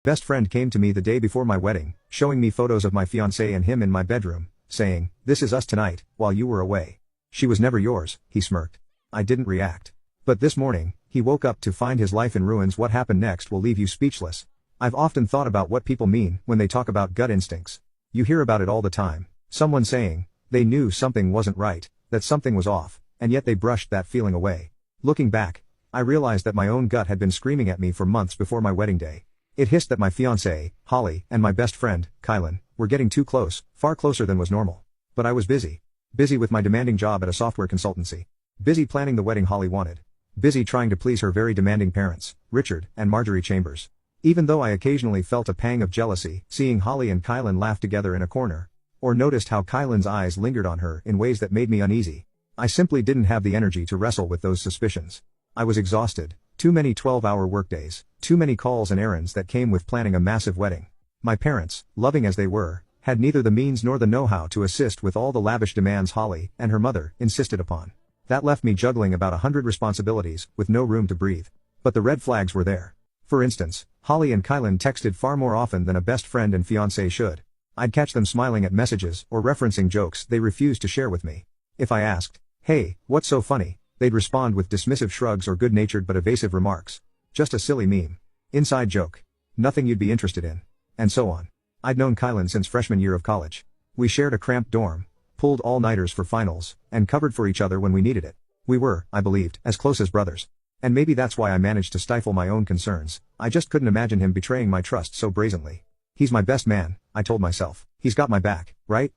Best friend came to me the day before my wedding, showing me photos of my fiancé and him in my bedroom, saying, "This is us tonight, while you were away. She was never yours," he smirked. I didn't react. But this morning, he woke up to find his life in ruins. What happened next will leave you speechless. I've often thought about what people mean when they talk about gut instincts. You hear about it all the time. Someone saying, they knew something wasn't right, that something was off, and yet they brushed that feeling away. Looking back, I realized that my own gut had been screaming at me for months before my wedding day. It hissed that my fiancée, Holly, and my best friend, Kylan, were getting too close, far closer than was normal. But I was busy. Busy with my demanding job at a software consultancy. Busy planning the wedding Holly wanted. Busy trying to please her very demanding parents, Richard and Marjorie Chambers. Even though I occasionally felt a pang of jealousy, seeing Holly and Kylan laugh together in a corner, or noticed how Kylan's eyes lingered on her in ways that made me uneasy, I simply didn't have the energy to wrestle with those suspicions. I was exhausted, too many 12-hour workdays, too many calls and errands that came with planning a massive wedding. My parents, loving as they were, had neither the means nor the know-how to assist with all the lavish demands Holly and her mother insisted upon. That left me juggling about 100 responsibilities, with no room to breathe. But the red flags were there. For instance, Holly and Kylan texted far more often than a best friend and fiancé should. I'd catch them smiling at messages or referencing jokes they refused to share with me. If I asked, "Hey, what's so funny?" they'd respond with dismissive shrugs or good-natured but evasive remarks. "Just a silly meme. Inside joke. Nothing you'd be interested in." And so on. I'd known Kylan since freshman year of college. We shared a cramped dorm, pulled all-nighters for finals, and covered for each other when we needed it. We were, I believed, as close as brothers. And maybe that's why I managed to stifle my own concerns. I just couldn't imagine him betraying my trust so brazenly. He's my best man, I told myself. He's got my back, right?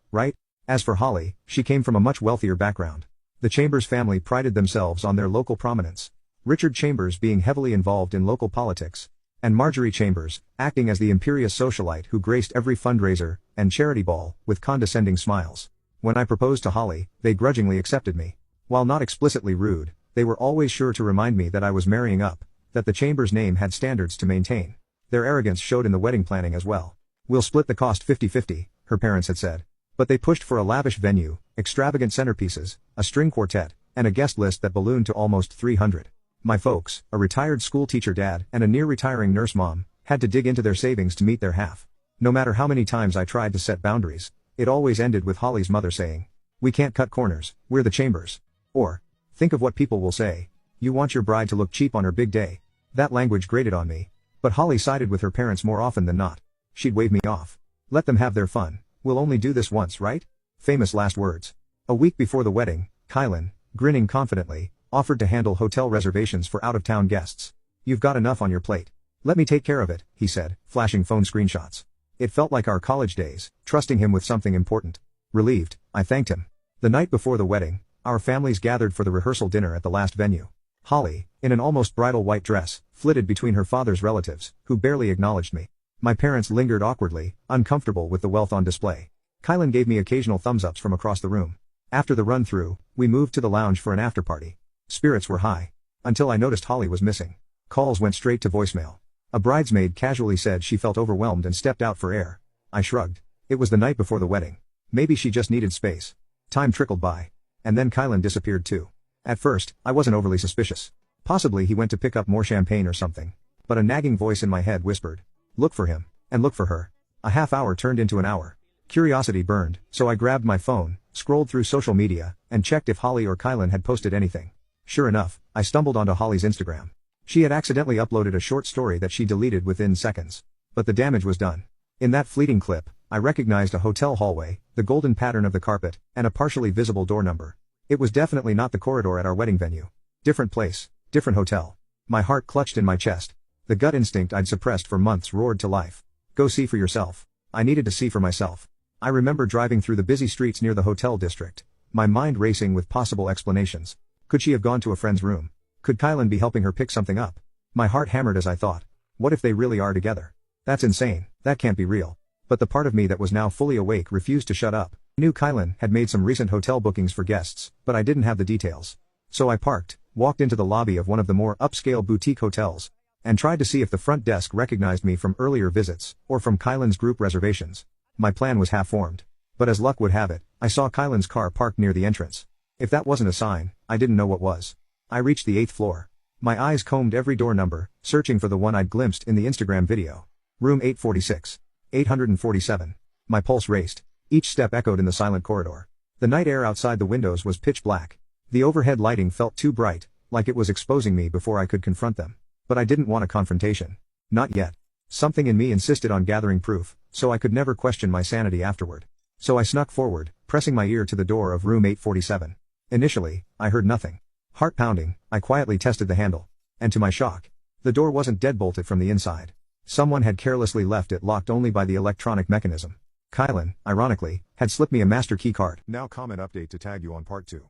As for Holly, she came from a much wealthier background. The Chambers family prided themselves on their local prominence. Richard Chambers being heavily involved in local politics, and Marjorie Chambers, acting as the imperious socialite who graced every fundraiser and charity ball with condescending smiles. When I proposed to Holly, they grudgingly accepted me. While not explicitly rude, they were always sure to remind me that I was marrying up, that the Chambers name had standards to maintain. Their arrogance showed in the wedding planning as well. "We'll split the cost 50-50, her parents had said. But they pushed for a lavish venue, extravagant centerpieces, a string quartet, and a guest list that ballooned to almost 300. My folks, a retired school teacher dad and a near-retiring nurse mom, had to dig into their savings to meet their half. No matter how many times I tried to set boundaries, it always ended with Holly's mother saying, "We can't cut corners, we're the Chambers." Or, "Think of what people will say. You want your bride to look cheap on her big day." That language grated on me. But Holly sided with her parents more often than not. She'd wave me off. "Let them have their fun. We'll only do this once, right?" Famous last words. A week before the wedding, Kylan, grinning confidently, offered to handle hotel reservations for out-of-town guests. "You've got enough on your plate. Let me take care of it," he said, flashing phone screenshots. It felt like our college days, trusting him with something important. Relieved, I thanked him. The night before the wedding, our families gathered for the rehearsal dinner at the last venue. Holly, in an almost bridal white dress, flitted between her father's relatives, who barely acknowledged me. My parents lingered awkwardly, uncomfortable with the wealth on display. Kylan gave me occasional thumbs-ups from across the room. After the run-through, we moved to the lounge for an after-party. Spirits were high. Until I noticed Holly was missing. Calls went straight to voicemail. A bridesmaid casually said she felt overwhelmed and stepped out for air. I shrugged. It was the night before the wedding. Maybe she just needed space. Time trickled by. And then Kylan disappeared too. At first, I wasn't overly suspicious. Possibly he went to pick up more champagne or something. But a nagging voice in my head whispered, "Look for him, and look for her." A half hour turned into an hour. Curiosity burned, so I grabbed my phone, scrolled through social media, and checked if Holly or Kylan had posted anything. Sure enough, I stumbled onto Holly's Instagram. She had accidentally uploaded a short story that she deleted within seconds. But the damage was done. In that fleeting clip, I recognized a hotel hallway, the golden pattern of the carpet, and a partially visible door number. It was definitely not the corridor at our wedding venue. Different place, different hotel. My heart clutched in my chest. The gut instinct I'd suppressed for months roared to life. Go see for yourself. I needed to see for myself. I remember driving through the busy streets near the hotel district, my mind racing with possible explanations. Could she have gone to a friend's room? Could Kylan be helping her pick something up? My heart hammered as I thought. What if they really are together? That's insane. That can't be real. But the part of me that was now fully awake refused to shut up. I knew Kylan had made some recent hotel bookings for guests, but I didn't have the details. So I parked, walked into the lobby of one of the more upscale boutique hotels, and tried to see if the front desk recognized me from earlier visits, or from Kylan's group reservations. My plan was half-formed. But as luck would have it, I saw Kylan's car parked near the entrance. If that wasn't a sign, I didn't know what was. I reached the 8th floor. My eyes combed every door number, searching for the one I'd glimpsed in the Instagram video. Room 846. 847. My pulse raced. Each step echoed in the silent corridor. The night air outside the windows was pitch black. The overhead lighting felt too bright, like it was exposing me before I could confront them. But I didn't want a confrontation. Not yet. Something in me insisted on gathering proof, so I could never question my sanity afterward. So I snuck forward, pressing my ear to the door of room 847. Initially, I heard nothing. Heart pounding, I quietly tested the handle. And to my shock, the door wasn't deadbolted from the inside. Someone had carelessly left it locked only by the electronic mechanism. Kylan, ironically, had slipped me a master key card. Now comment update to tag you on part 2.